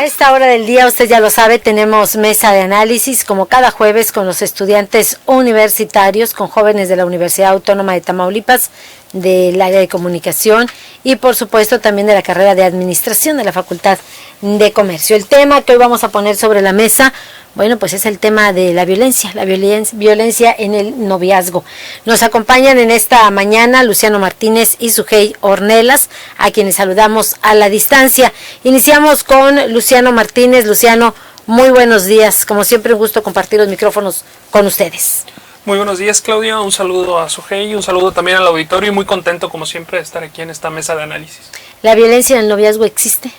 A esta hora del día, usted ya lo sabe, tenemos mesa de análisis como cada jueves con los estudiantes universitarios, con jóvenes de la Universidad Autónoma de Tamaulipas, del área de comunicación y por supuesto también de la carrera de administración de la Facultad de Comercio. El tema que hoy vamos a poner sobre la mesa, bueno, pues es el tema de la violencia en el noviazgo. Nos acompañan en esta mañana Luciano Martínez y Sujei Ornelas, a quienes saludamos a la distancia. Iniciamos con Luciano Martínez. Luciano, muy buenos días. Como siempre, un gusto compartir los micrófonos con ustedes. Muy buenos días, Claudia. Un saludo a Sujei, un saludo también al auditorio y muy contento, como siempre, de estar aquí en esta mesa de análisis. ¿La violencia en el noviazgo existe?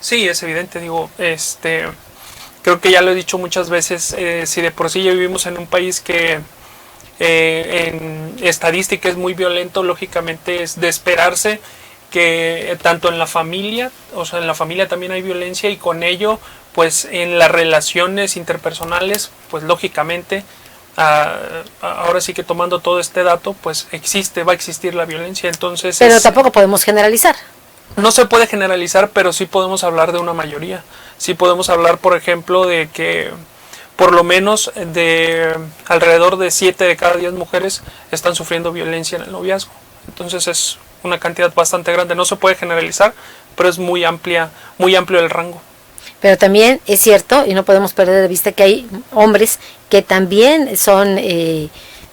Sí, es evidente, creo que ya lo he dicho muchas veces, si de por sí ya vivimos en un país que en estadística es muy violento, lógicamente es de esperarse que tanto en la familia, o sea, en la familia también hay violencia y con ello, pues en las relaciones interpersonales, pues lógicamente, ahora sí que tomando todo este dato, pues va a existir la violencia, entonces... Pero tampoco podemos generalizar. No se puede generalizar, pero sí podemos hablar de una mayoría. Sí podemos hablar, por ejemplo, de que por lo menos de alrededor de 7 de cada 10 mujeres están sufriendo violencia en el noviazgo. Entonces es una cantidad bastante grande. No se puede generalizar, pero es muy amplio el rango. Pero también es cierto, y no podemos perder de vista, que hay hombres que también son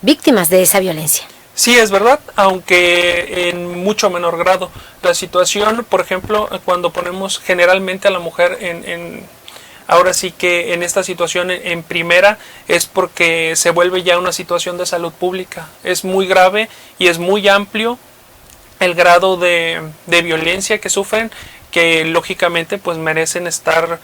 víctimas de esa violencia. Sí, es verdad, aunque en mucho menor grado. La situación, por ejemplo, cuando ponemos generalmente a la mujer ahora sí que en esta situación en primera, es porque se vuelve ya una situación de salud pública. Es muy grave y es muy amplio el grado de violencia que sufren, que lógicamente pues merecen estar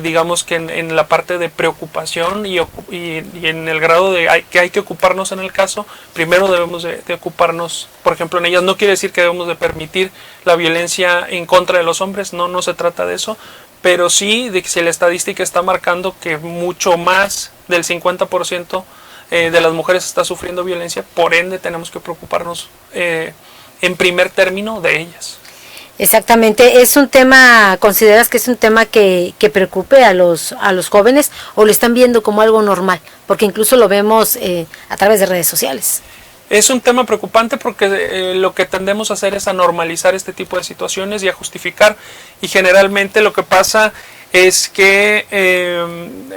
digamos que en la parte de preocupación y en el grado de que hay que ocuparnos en el caso. Primero debemos de ocuparnos, por ejemplo, en ellas. No quiere decir que debemos de permitir la violencia en contra de los hombres, no se trata de eso, pero sí de que si la estadística está marcando que mucho más del 50% de las mujeres está sufriendo violencia, por ende tenemos que preocuparnos en primer término de ellas. Exactamente. ¿Es un tema, consideras que es un tema que preocupe a los jóvenes o lo están viendo como algo normal? Porque incluso lo vemos a través de redes sociales. Es un tema preocupante porque lo que tendemos a hacer es a normalizar este tipo de situaciones y a justificar, y generalmente lo que pasa es que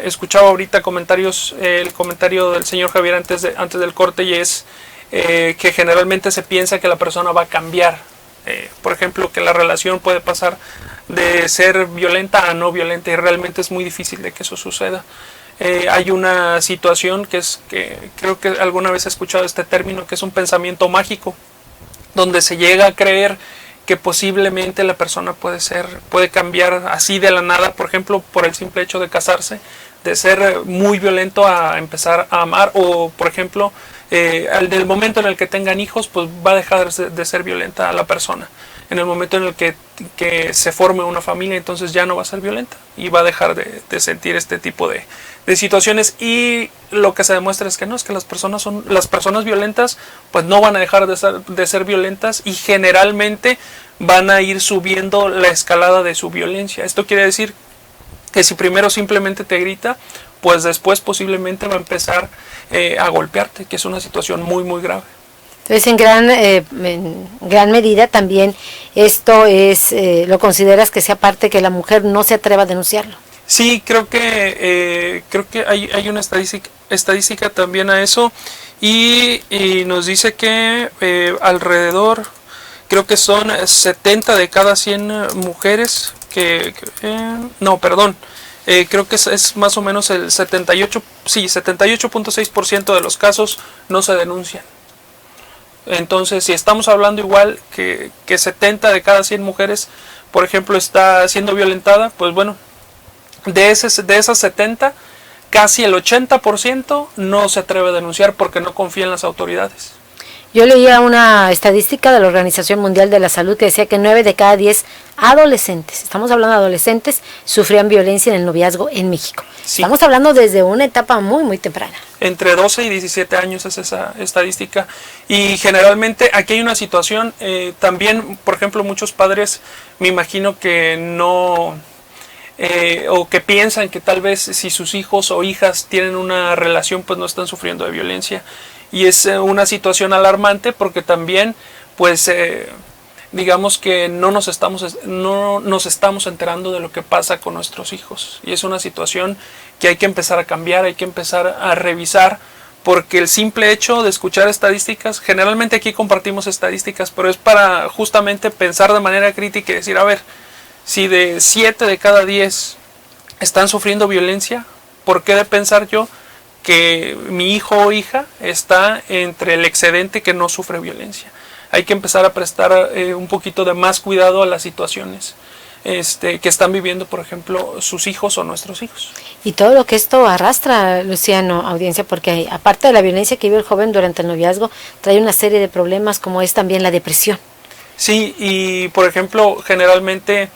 escuchaba ahorita el comentario del señor Javier antes del corte, y es que generalmente se piensa que la persona va a cambiar. Por ejemplo, que la relación puede pasar de ser violenta a no violenta, y realmente es muy difícil de que eso suceda. Hay una situación que creo que alguna vez he escuchado este término, que es un pensamiento mágico, donde se llega a creer que posiblemente la persona puede cambiar así de la nada, por ejemplo, por el simple hecho de casarse, de ser muy violento a empezar a amar, o por ejemplo, del momento en el que tengan hijos, pues va a dejar de ser violenta a la persona. En el momento en el que se forme una familia, entonces ya no va a ser violenta y va a dejar de sentir este tipo de situaciones. Y lo que se demuestra es que no, es que las personas violentas pues no van a dejar de ser violentas, y generalmente van a ir subiendo la escalada de su violencia. Esto quiere decir que si primero simplemente te grita, pues después posiblemente va a empezar a golpearte, que es una situación muy muy grave. Entonces en gran medida también esto es, ¿lo consideras que sea parte que la mujer no se atreva a denunciarlo? Sí, creo que hay una estadística también a eso, y nos dice que alrededor, creo que son 70 de cada 100 mujeres creo que es más o menos el 78.6% de los casos no se denuncian. Entonces, si estamos hablando igual que 70 de cada 100 mujeres, por ejemplo, está siendo violentada, pues bueno, de esas 70, casi el 80% no se atreve a denunciar porque no confía en las autoridades. Yo leía una estadística de la Organización Mundial de la Salud que decía que 9 de cada 10 adolescentes, estamos hablando de adolescentes, sufrían violencia en el noviazgo en México. Sí. Estamos hablando desde una etapa muy, muy temprana. Entre 12 y 17 años es esa estadística. Y generalmente aquí hay una situación, también, por ejemplo, muchos padres, me imagino que no o que piensan que tal vez si sus hijos o hijas tienen una relación pues no están sufriendo de violencia, y es una situación alarmante porque también pues digamos que no nos estamos enterando de lo que pasa con nuestros hijos, y es una situación que hay que empezar a cambiar, hay que empezar a revisar, porque el simple hecho de escuchar estadísticas, generalmente aquí compartimos estadísticas, pero es para justamente pensar de manera crítica y decir, a ver, si de 7 de cada 10 están sufriendo violencia, ¿por qué de pensar yo que mi hijo o hija está entre el excedente que no sufre violencia? Hay que empezar a prestar un poquito de más cuidado a las situaciones que están viviendo, por ejemplo, sus hijos o nuestros hijos. Y todo lo que esto arrastra, Luciano, audiencia, porque aparte de la violencia que vive el joven durante el noviazgo, trae una serie de problemas como es también la depresión. Sí, y por ejemplo, generalmente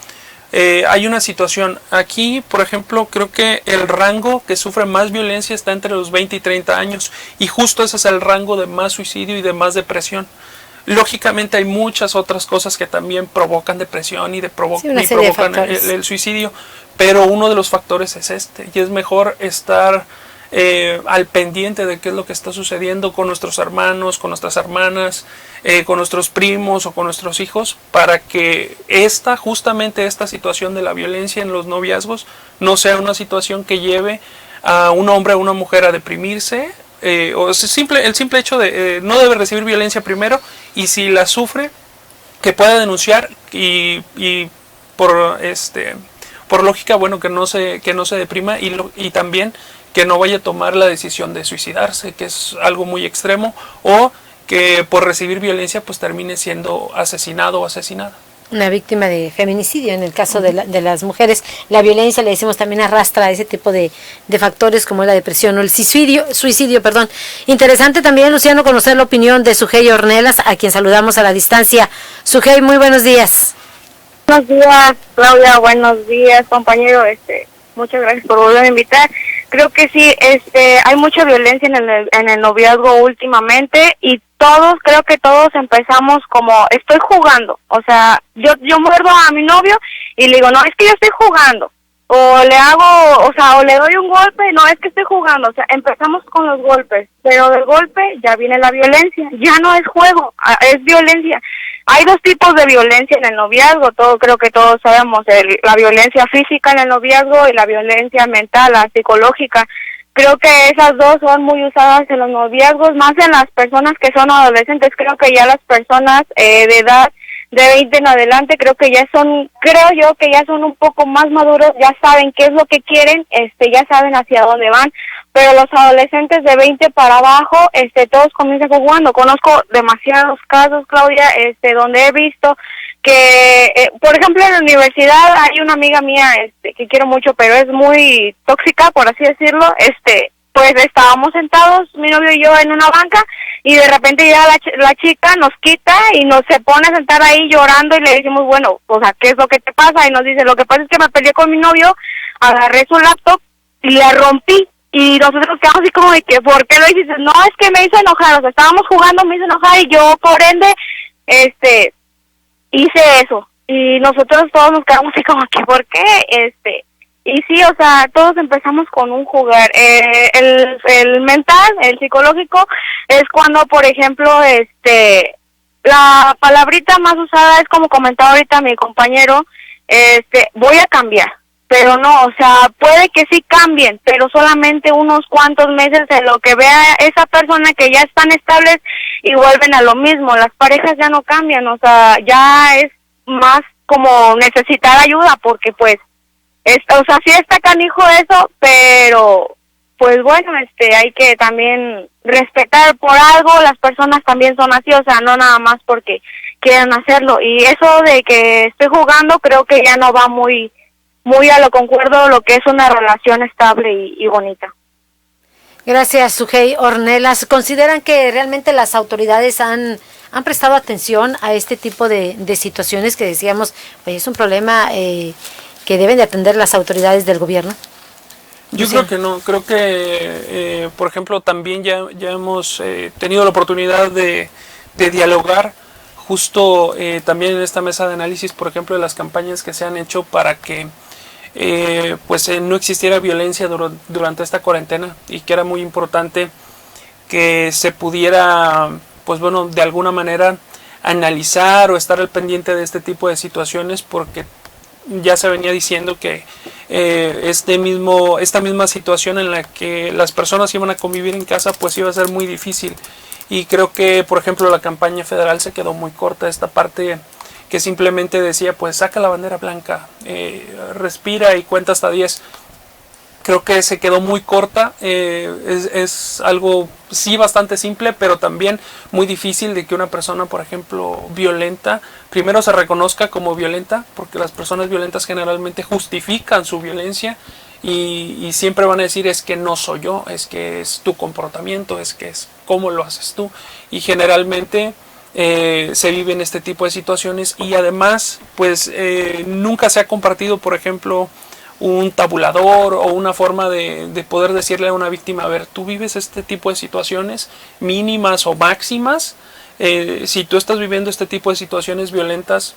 hay una situación aquí, por ejemplo, creo que el rango que sufre más violencia está entre los 20 y 30 años, y justo ese es el rango de más suicidio y de más depresión. Lógicamente hay muchas otras cosas que también provocan depresión y provocan el suicidio, pero uno de los factores es y es mejor estar al pendiente de qué es lo que está sucediendo con nuestros hermanos, con nuestras hermanas, con nuestros primos o con nuestros hijos, para que justamente esta situación de la violencia en los noviazgos no sea una situación que lleve a un hombre o una mujer a deprimirse, o el simple hecho de no debe recibir violencia primero, y si la sufre, que pueda denunciar y por lógica, bueno, que no se deprima, y también que no vaya a tomar la decisión de suicidarse, que es algo muy extremo, o que por recibir violencia pues termine siendo asesinado o asesinada. Una víctima de feminicidio, en el caso de las mujeres. La violencia, le decimos, también arrastra ese tipo de factores como la depresión o el suicidio. Interesante también, Luciano, conocer la opinión de Sujei Ornelas, a quien saludamos a la distancia. Sujei, muy buenos días. Buenos días, Claudia, buenos días, compañero. Muchas gracias por volver a invitar. Creo que sí, hay mucha violencia en el noviazgo últimamente, y creo que todos empezamos como, estoy jugando. O sea, yo muerdo a mi novio y le digo, no, es que yo estoy jugando. O le hago, o le doy un golpe, no, es que estoy jugando. O sea, empezamos con los golpes, pero del golpe ya viene la violencia. Ya no es juego, es violencia. Hay dos tipos de violencia en el noviazgo, creo que todos sabemos, la violencia física en el noviazgo y la violencia mental, la psicológica. Creo que esas dos son muy usadas en los noviazgos, más en las personas que son adolescentes. Creo que ya las personas de edad de 20 en adelante, creo yo que ya son un poco más maduros, ya saben qué es lo que quieren, ya saben hacia dónde van. Pero los adolescentes de 20 para abajo, todos comienzan jugando. Conozco demasiados casos, Claudia, donde he visto que, por ejemplo, en la universidad hay una amiga mía, que quiero mucho, pero es muy tóxica, por así decirlo. Pues estábamos sentados, mi novio y yo, en una banca, y de repente ya la chica nos quita y nos se pone a sentar ahí llorando, y le decimos, bueno, o sea, ¿qué es lo que te pasa? Y nos dice, lo que pasa es que me peleé con mi novio, agarré su laptop y la rompí. Y nosotros quedamos así como de que, ¿por qué lo hiciste? No, es que me hizo enojar, o sea, estábamos jugando, me hizo enojar, y yo, por ende, hice eso. Y nosotros todos nos quedamos así como que, ¿por qué? Y sí, o sea, todos empezamos con un jugar. El mental, el psicológico, es cuando, por ejemplo, la palabrita más usada es, como comentaba ahorita mi compañero, voy a cambiar. Pero no, o sea, puede que sí cambien, pero solamente unos cuantos meses en lo que vea esa persona que ya están estables y vuelven a lo mismo. Las parejas ya no cambian, o sea, ya es más como necesitar ayuda, porque pues, o sea, sí está canijo eso, pero pues bueno, hay que también respetar por algo, las personas también son así, o sea, no nada más porque quieran hacerlo. Y eso de que estoy jugando, creo que ya no va muy a lo concuerdo lo que es una relación estable y bonita. Gracias, Sujei Ornelas. ¿Consideran que realmente las autoridades han prestado atención a este tipo de situaciones que decíamos, pues es un problema que deben de atender las autoridades del gobierno? Yo creo que no, creo que, por ejemplo, también ya hemos tenido la oportunidad de dialogar justo también en esta mesa de análisis, por ejemplo, de las campañas que se han hecho para que no existiera violencia durante esta cuarentena, y que era muy importante que se pudiera, de alguna manera analizar o estar al pendiente de este tipo de situaciones, porque ya se venía diciendo que esta misma situación en la que las personas iban a convivir en casa pues iba a ser muy difícil. Y creo que, por ejemplo, la campaña federal se quedó muy corta. Esta parte que simplemente decía, pues saca la bandera blanca, respira y cuenta hasta 10. Creo que se quedó muy corta. Es algo sí bastante simple, pero también muy difícil de que una persona, por ejemplo, violenta, primero se reconozca como violenta, porque las personas violentas generalmente justifican su violencia y siempre van a decir, es que no soy yo, es que es tu comportamiento, es que es cómo lo haces tú. Y generalmente se viven este tipo de situaciones, y además pues nunca se ha compartido, por ejemplo, un tabulador o una forma de poder decirle a una víctima, a ver, tú vives este tipo de situaciones mínimas o máximas, si tú estás viviendo este tipo de situaciones violentas,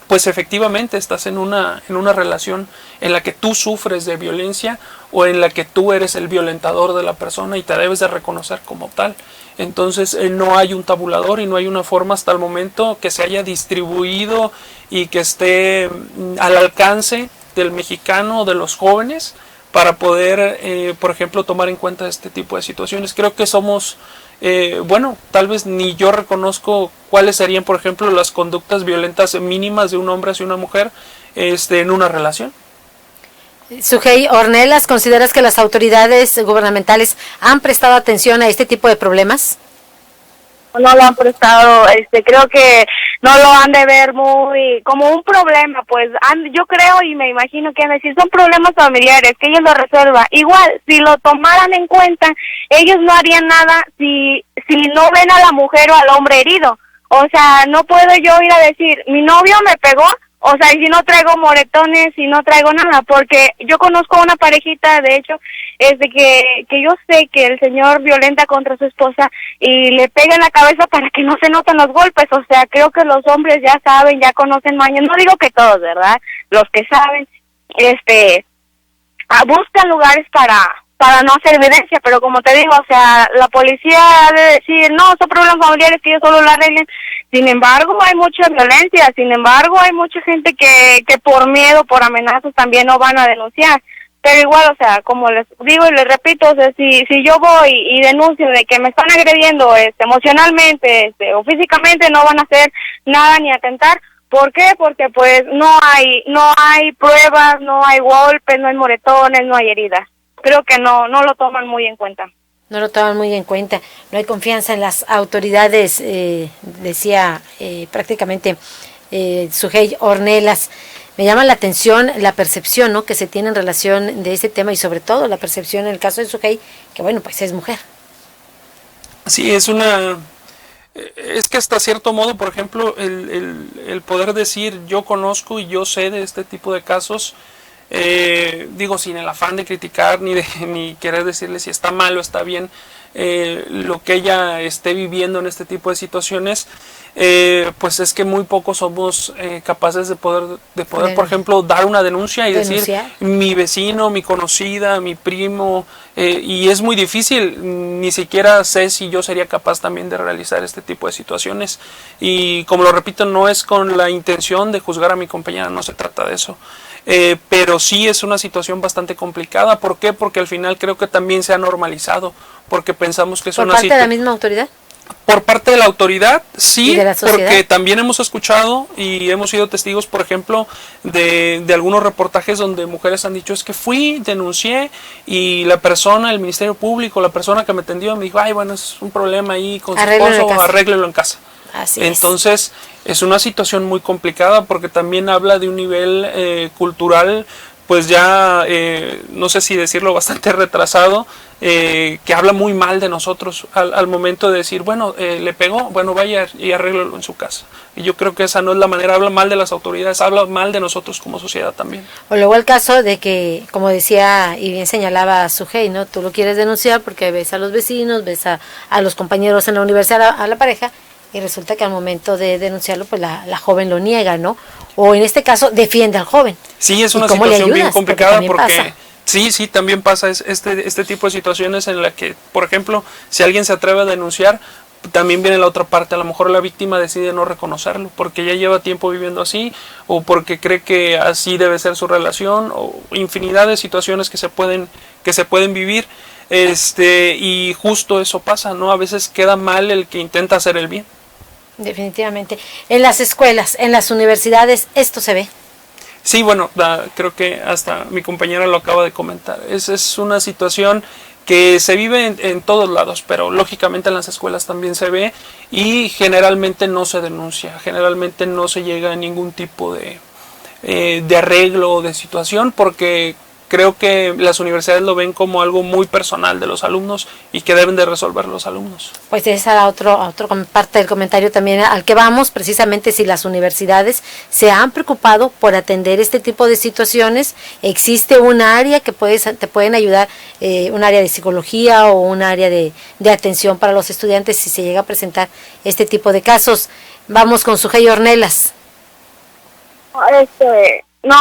pues efectivamente estás en una relación en la que tú sufres de violencia, o en la que tú eres el violentador de la persona y te debes de reconocer como tal. Entonces no hay un tabulador y no hay una forma hasta el momento que se haya distribuido y que esté al alcance del mexicano o de los jóvenes para poder, por ejemplo, tomar en cuenta este tipo de situaciones. Creo que somos, tal vez ni yo reconozco cuáles serían, por ejemplo, las conductas violentas mínimas de un hombre hacia una mujer en una relación. Sujei Ornelas, ¿consideras que las autoridades gubernamentales han prestado atención a este tipo de problemas? No lo han prestado, creo que no lo han de ver muy como un problema, pues yo creo y me imagino que han de decir, son problemas familiares, que ellos lo resuelvan. Igual, si lo tomaran en cuenta, ellos no harían nada si no ven a la mujer o al hombre herido. O sea, no puedo yo ir a decir, mi novio me pegó, o sea, y si no traigo moretones, si no traigo nada, porque yo conozco una parejita, de hecho, que yo sé que el señor violenta contra su esposa y le pega en la cabeza para que no se noten los golpes. O sea, creo que los hombres ya saben, ya conocen mañas, no digo que todos, ¿verdad? Los que saben, buscan lugares para no hacer evidencia, pero como te digo, o sea, la policía ha de decir, no, son problemas familiares que ellos solo lo arreglen. Sin embargo, hay mucha violencia, sin embargo, hay mucha gente que por miedo, por amenazas también no van a denunciar. Pero igual, o sea, como les digo y les repito, o sea, si yo voy y denuncio de que me están agrediendo emocionalmente o físicamente, no van a hacer nada ni atentar. ¿Por qué? Porque pues no hay pruebas, no hay golpes, no hay moretones, no hay heridas. Creo que no lo toman muy en cuenta. No lo toman muy en cuenta, no hay confianza en las autoridades, decía prácticamente Sujei Ornelas. Me llama la atención la percepción, ¿no?, que se tiene en relación de este tema, y sobre todo la percepción en el caso de Sujei, que bueno, pues es mujer. Sí, es que hasta cierto modo, por ejemplo, el poder decir yo conozco y yo sé de este tipo de casos, digo, sin el afán de criticar ni querer decirle si está mal o está bien lo que ella esté viviendo en este tipo de situaciones, pues es que muy pocos somos capaces de poder, por ejemplo, dar una denuncia y decir mi vecino, mi conocida, mi primo, y es muy difícil. Ni siquiera sé si yo sería capaz también de realizar este tipo de situaciones, y como lo repito, no es con la intención de juzgar a mi compañera, no se trata de eso. Pero sí es una situación bastante complicada. ¿Por qué? Porque al final creo que también se ha normalizado, porque pensamos que es una situación. ¿Por parte de la misma autoridad? Por parte de la autoridad, sí, porque también hemos escuchado y hemos sido testigos, por ejemplo, de algunos reportajes donde mujeres han dicho, es que fui, denuncié, y la persona, el Ministerio Público, la persona que me atendió me dijo, ay, bueno, es un problema ahí con su esposo, arréglelo en casa. Así Entonces, es una situación muy complicada, porque también habla de un nivel cultural, pues ya, no sé si decirlo, bastante retrasado, que habla muy mal de nosotros al momento de decir, bueno, le pegó, bueno, vaya y arréglelo en su casa. Y yo creo que esa no es la manera, habla mal de las autoridades, habla mal de nosotros como sociedad también. O luego el caso de que, como decía y bien señalaba Sujei, ¿no?, tú lo quieres denunciar porque ves a los vecinos, ves a los compañeros en la universidad, a la pareja, y resulta que al momento de denunciarlo, pues la joven lo niega, ¿no? O en este caso, defiende al joven. Sí, es una situación bien complicada porque sí, también pasa este tipo de situaciones en la que, por ejemplo, si alguien se atreve a denunciar, también viene la otra parte, a lo mejor la víctima decide no reconocerlo porque ya lleva tiempo viviendo así o porque cree que así debe ser su relación o infinidad de situaciones que se pueden vivir, y justo eso pasa, ¿no? A veces queda mal el que intenta hacer el bien. Definitivamente. En las escuelas, en las universidades, esto se ve. Sí, bueno, creo que hasta mi compañera lo acaba de comentar. Es una situación que se vive en todos lados, pero lógicamente en las escuelas también se ve y generalmente no se denuncia, generalmente no se llega a ningún tipo de arreglo o de situación porque creo que las universidades lo ven como algo muy personal de los alumnos y que deben de resolver los alumnos. Pues esa era otro parte del comentario también al que vamos, precisamente si las universidades se han preocupado por atender este tipo de situaciones. Existe un área que te pueden ayudar, un área de psicología o un área de atención para los estudiantes si se llega a presentar este tipo de casos. Vamos con Sujei Ornelas. No,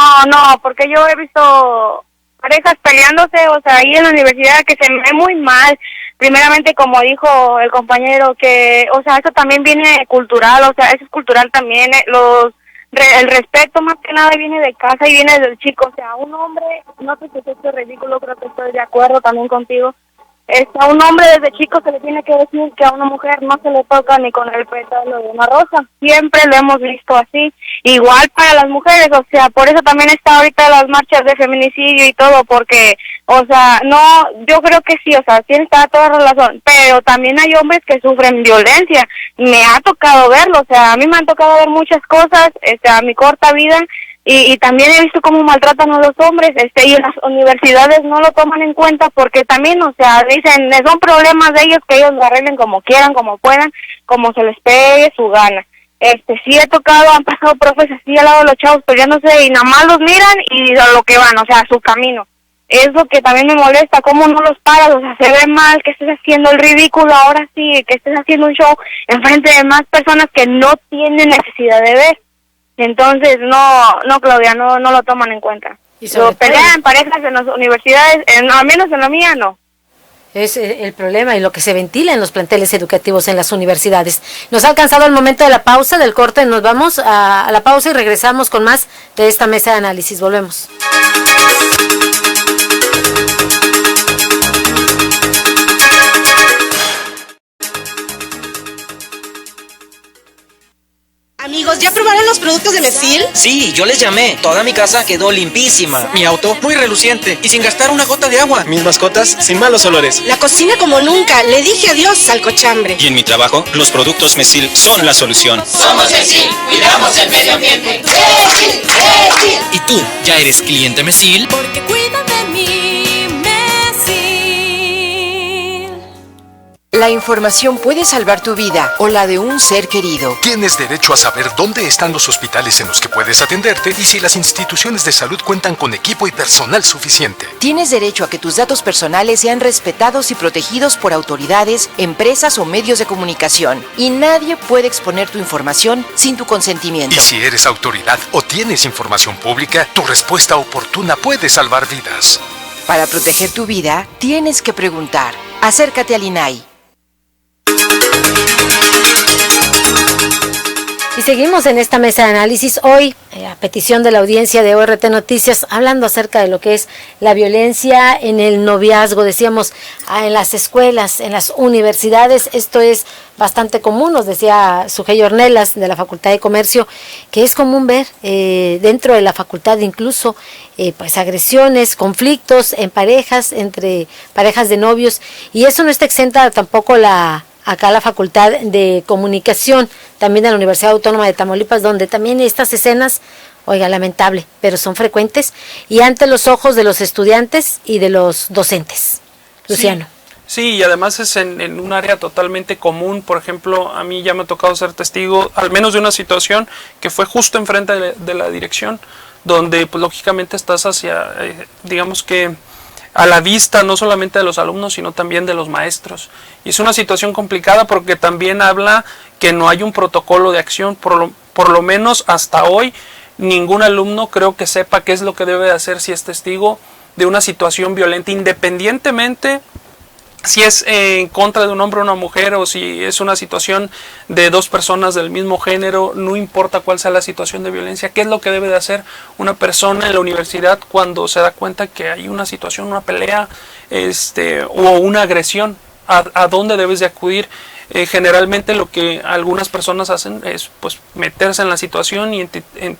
porque yo he visto parejas peleándose, o sea, ahí en la universidad que se me ve muy mal. Primeramente, como dijo el compañero, que, o sea, eso también viene cultural, o sea, eso es cultural también, el respeto más que nada viene de casa y viene del chico, o sea, un hombre, no sé si esto es ridículo, creo que estoy de acuerdo también contigo, a un hombre desde chico se le tiene que decir que a una mujer no se le toca ni con el pétalo de una rosa. Siempre lo hemos visto así. Igual para las mujeres, o sea, por eso también está ahorita las marchas de feminicidio y todo, porque, o sea, no, yo creo que sí, o sea, tiene toda razón, pero también hay hombres que sufren violencia. Me ha tocado verlo, o sea, a mí me han tocado ver muchas cosas, a mi corta vida. Y también he visto cómo maltratan a los hombres, y en las universidades no lo toman en cuenta porque también, o sea, dicen, son problemas de ellos que ellos lo arreglen como quieran, como puedan, como se les pegue su gana. Sí he tocado, han pasado profes así al lado de los chavos peleándose y nada más los miran y a lo que van, o sea, a su camino. Es lo que también me molesta, cómo no los paras, o sea, se ve mal que estés haciendo el ridículo ahora sí, que estés haciendo un show enfrente de más personas que no tienen necesidad de ver. Entonces, no, Claudia, no lo toman en cuenta. Lo pelean en parejas en las universidades, al menos en la mía, no. Es el problema y lo que se ventila en los planteles educativos en las universidades. Nos ha alcanzado el momento de la pausa, del corte, nos vamos a la pausa y regresamos con más de esta mesa de análisis. Volvemos. Amigos, ¿ya probaron los productos de Mesil? Sí, yo les llamé. Toda mi casa quedó limpísima. Mi auto muy reluciente y sin gastar una gota de agua. Mis mascotas sin malos olores. La cocina como nunca. Le dije adiós al cochambre. Y en mi trabajo, los productos Mesil son la solución. Somos Mesil, cuidamos el medio ambiente. Mesil, Mesil. ¿Y tú ya eres cliente Mesil? Porque cuida de mí, Mesil. La información puede salvar tu vida o la de un ser querido. Tienes derecho a saber dónde están los hospitales en los que puedes atenderte y si las instituciones de salud cuentan con equipo y personal suficiente. Tienes derecho a que tus datos personales sean respetados y protegidos por autoridades, empresas o medios de comunicación. Y nadie puede exponer tu información sin tu consentimiento. Y si eres autoridad o tienes información pública, tu respuesta oportuna puede salvar vidas. Para proteger tu vida, tienes que preguntar. Acércate al INAI. Y seguimos en esta mesa de análisis hoy, a petición de la audiencia de ORT Noticias, hablando acerca de lo que es la violencia en el noviazgo. Decíamos, en las escuelas, en las universidades, esto es bastante común, nos decía Sujei Ornelas de la Facultad de Comercio, que es común ver dentro de la facultad incluso pues agresiones, conflictos en parejas, entre parejas de novios, y eso no está exenta tampoco acá la Facultad de Comunicación, también de la Universidad Autónoma de Tamaulipas, donde también estas escenas, oiga, lamentable, pero son frecuentes y ante los ojos de los estudiantes y de los docentes. Luciano. Sí, y además es en un área totalmente común. Por ejemplo, a mí ya me ha tocado ser testigo, al menos de una situación que fue justo enfrente de la dirección, donde pues lógicamente estás hacia, digamos que a la vista no solamente de los alumnos, sino también de los maestros. Y es una situación complicada porque también habla que no hay un protocolo de acción, por lo menos hasta hoy, ningún alumno creo que sepa qué es lo que debe de hacer si es testigo de una situación violenta, independientemente si es en contra de un hombre o una mujer, o si es una situación de dos personas del mismo género, no importa cuál sea la situación de violencia. ¿Qué es lo que debe de hacer una persona en la universidad cuando se da cuenta que hay una situación, una pelea o una agresión? ¿A dónde debes de acudir? Generalmente lo que algunas personas hacen es pues meterse en la situación y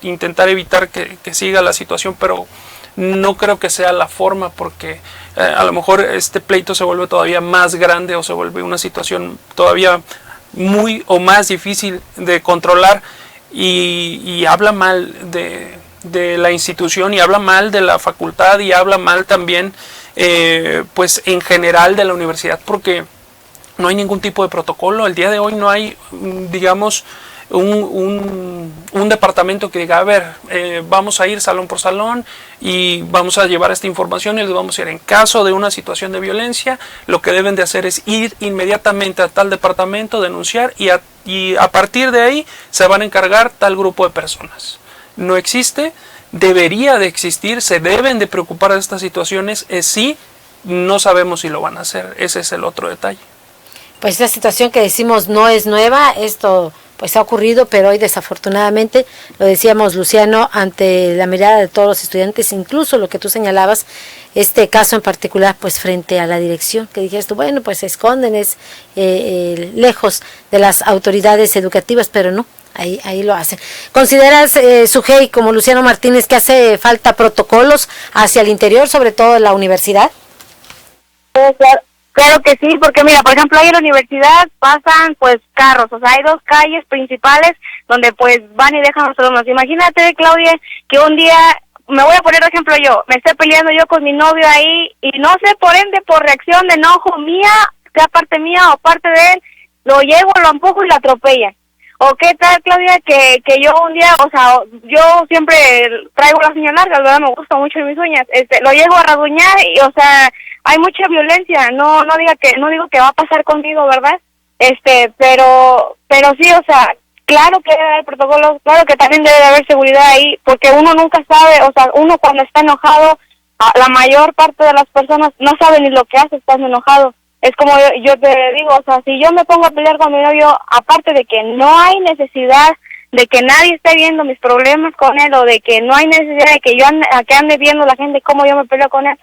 intentar evitar que siga la situación, pero no creo que sea la forma, porque a lo mejor este pleito se vuelve todavía más grande o se vuelve una situación todavía muy o más difícil de controlar, y habla mal de la institución, y habla mal de la facultad, y habla mal también pues en general de la universidad, porque no hay ningún tipo de protocolo. El día de hoy no hay, digamos, un departamento que diga, a ver, vamos a ir salón por salón y vamos a llevar esta información y les vamos a ir en caso de una situación de violencia. Lo que deben de hacer es ir inmediatamente a tal departamento, denunciar, y a partir de ahí se van a encargar tal grupo de personas. No existe, debería de existir, se deben de preocupar de estas situaciones, sí, no sabemos si lo van a hacer, ese es el otro detalle. Pues esta situación que decimos no es nueva, esto pues ha ocurrido, pero hoy desafortunadamente, lo decíamos Luciano, ante la mirada de todos los estudiantes, incluso lo que tú señalabas, este caso en particular, pues frente a la dirección, que dijeras tú, bueno, pues se esconden, es lejos de las autoridades educativas, pero no, ahí lo hacen. ¿Consideras, Sujei, como Luciano Martínez, que hace falta protocolos hacia el interior, sobre todo en la universidad? Claro que sí, porque mira, por ejemplo, ahí en la universidad pasan pues carros, o sea, hay dos calles principales donde pues van y dejan a los alumnos. Imagínate, Claudia, que un día, me voy a poner de ejemplo yo, me estoy peleando yo con mi novio ahí y no sé, por ende, por reacción de enojo mía, sea parte mía o parte de él, lo llevo, lo empujo y lo atropella. ¿O qué tal, Claudia, que yo un día, o sea, yo siempre traigo las uñas largas, ¿verdad? Me gustan mucho mis uñas, lo llego a rasguñar y, o sea, hay mucha violencia, no digo que va a pasar conmigo, ¿verdad? Pero sí, o sea, claro que debe haber protocolos, claro que también debe haber seguridad ahí, porque uno nunca sabe, o sea, uno cuando está enojado, la mayor parte de las personas no sabe ni lo que hace estando enojado. Es como yo te digo, o sea, si yo me pongo a pelear con mi novio, aparte de que no hay necesidad de que nadie esté viendo mis problemas con él, o de que no hay necesidad de que que ande viendo la gente cómo yo me peleo con él,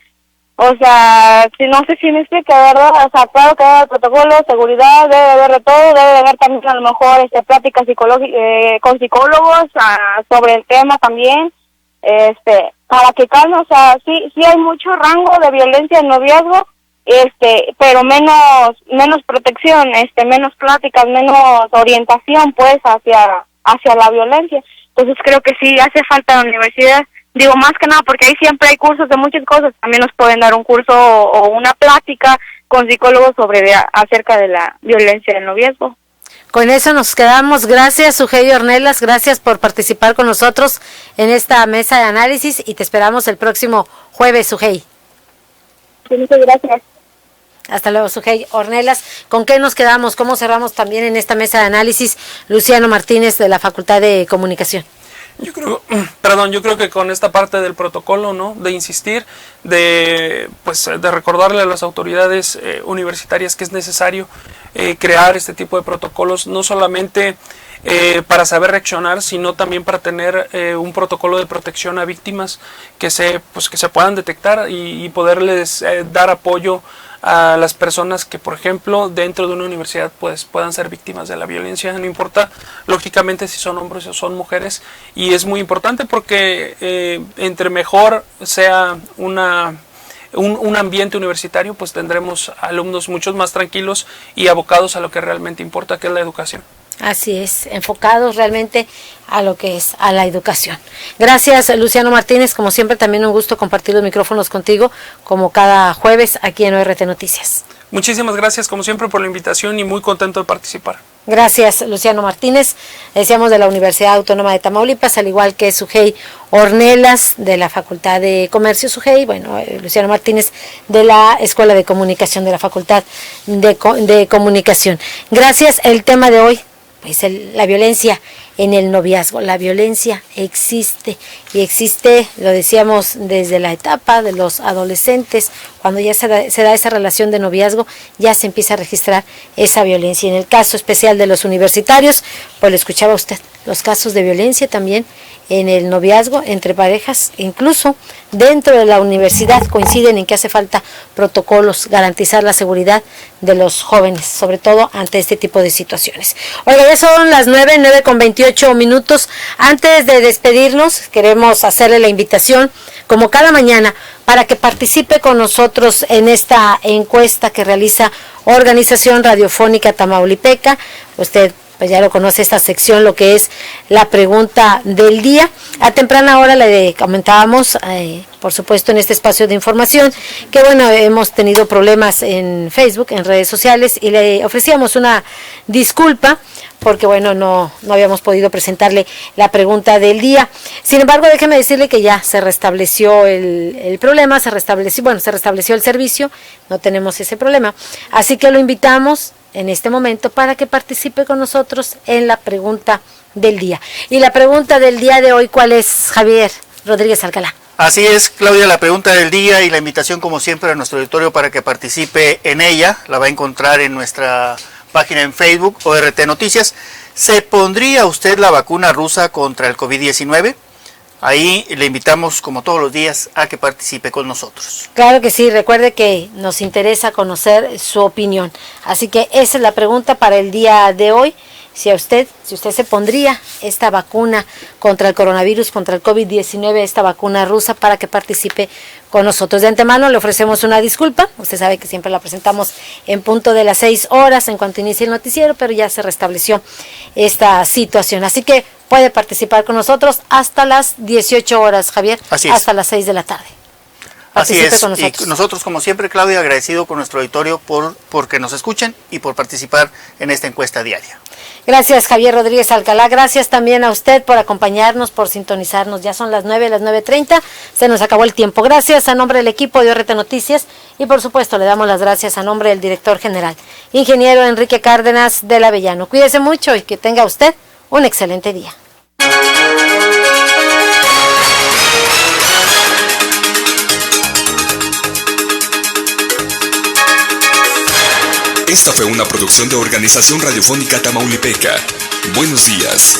o sea, no sé si me explico, ¿verdad? O sea, claro que debe haber protocolo, seguridad, debe haber de todo, debe haber también a lo mejor pláticas con psicólogos sobre el tema también, para que calme, o sea, sí hay mucho rango de violencia en noviazgo, pero menos protección, menos pláticas, menos orientación pues hacia la violencia. Entonces creo que sí hace falta la universidad. Digo, más que nada, porque ahí siempre hay cursos de muchas cosas. También nos pueden dar un curso o una plática con psicólogos acerca de la violencia del noviazgo. Con eso nos quedamos. Gracias, Sujei Ornelas, gracias por participar con nosotros en esta mesa de análisis y te esperamos el próximo jueves, Sujei. Sí, muchas gracias. Hasta luego, Sujei Ornelas. ¿Con qué nos quedamos? ¿Cómo cerramos también en esta mesa de análisis? Luciano Martínez, de la Facultad de Comunicación. Yo creo que con esta parte del protocolo, ¿no? De insistir, de recordarle a las autoridades universitarias que es necesario crear este tipo de protocolos, no solamente para saber reaccionar, sino también para tener un protocolo de protección a víctimas que se puedan detectar y poderles dar apoyo a las personas que, por ejemplo, dentro de una universidad pues puedan ser víctimas de la violencia, no importa lógicamente si son hombres o son mujeres, y es muy importante porque entre mejor sea un ambiente universitario, pues tendremos alumnos muchos más tranquilos y abocados a lo que realmente importa, que es la educación. Así es, enfocados realmente a lo que es a la educación. Gracias, Luciano Martínez, como siempre también un gusto compartir los micrófonos contigo, como cada jueves aquí en ORT Noticias. Muchísimas gracias como siempre por la invitación y muy contento de participar. Gracias, Luciano Martínez. Decíamos de la Universidad Autónoma de Tamaulipas, al igual que Sujei Ornelas de la Facultad de Comercio Sujei, Luciano Martínez de la Escuela de Comunicación de la Facultad de Comunicación. Gracias. El tema de hoy, pues la violencia en el noviazgo. La violencia existe y existe, lo decíamos, desde la etapa de los adolescentes, cuando ya se da esa relación de noviazgo, ya se empieza a registrar esa violencia. Y en el caso especial de los universitarios, pues lo escuchaba usted, los casos de violencia también en el noviazgo entre parejas, incluso dentro de la universidad coinciden en que hace falta protocolos, garantizar la seguridad de los jóvenes, sobre todo ante este tipo de situaciones. Oiga, ya son las 9:28. Antes de despedirnos, queremos hacerle la invitación, como cada mañana, para que participe con nosotros en esta encuesta que realiza Organización Radiofónica Tamaulipeca. Usted pues ya lo conoce, esta sección, lo que es la pregunta del día. A temprana hora le comentábamos, por supuesto en este espacio de información, que hemos tenido problemas en Facebook, en redes sociales, y le ofrecíamos una disculpa porque no habíamos podido presentarle la pregunta del día. Sin embargo, déjeme decirle que ya se restableció el problema, se restableció el servicio, no tenemos ese problema. Así que lo invitamos en este momento para que participe con nosotros en la pregunta del día. Y la pregunta del día de hoy, ¿cuál es, Javier Rodríguez Alcalá? Así es, Claudia, la pregunta del día y la invitación, como siempre, a nuestro auditorio para que participe en ella. La va a encontrar en nuestra página en Facebook, ORT Noticias. ¿Se pondría usted la vacuna rusa contra el COVID-19? Ahí le invitamos, como todos los días, a que participe con nosotros. Claro que sí, recuerde que nos interesa conocer su opinión. Así que esa es la pregunta para el día de hoy. Si usted se pondría esta vacuna contra el coronavirus, contra el COVID-19, esta vacuna rusa, para que participe con nosotros. De antemano le ofrecemos una disculpa. Usted sabe que siempre la presentamos en punto de las 6 horas en cuanto inicie el noticiero, pero ya se restableció esta situación. Así que puede participar con nosotros hasta las 18 horas, Javier. Así es. Hasta las 6 de la tarde. Así es, y nosotros, como siempre, Claudia, agradecido con nuestro auditorio por que nos escuchen y por participar en esta encuesta diaria. Gracias, Javier Rodríguez Alcalá. Gracias también a usted por acompañarnos, por sintonizarnos. Ya son las 9:30. Se nos acabó el tiempo. Gracias a nombre del equipo de ORT Noticias y, por supuesto, le damos las gracias a nombre del director general, ingeniero Enrique Cárdenas del Avellano. Cuídese mucho y que tenga usted un excelente día. Esta fue una producción de Organización Radiofónica Tamaulipeca. Buenos días.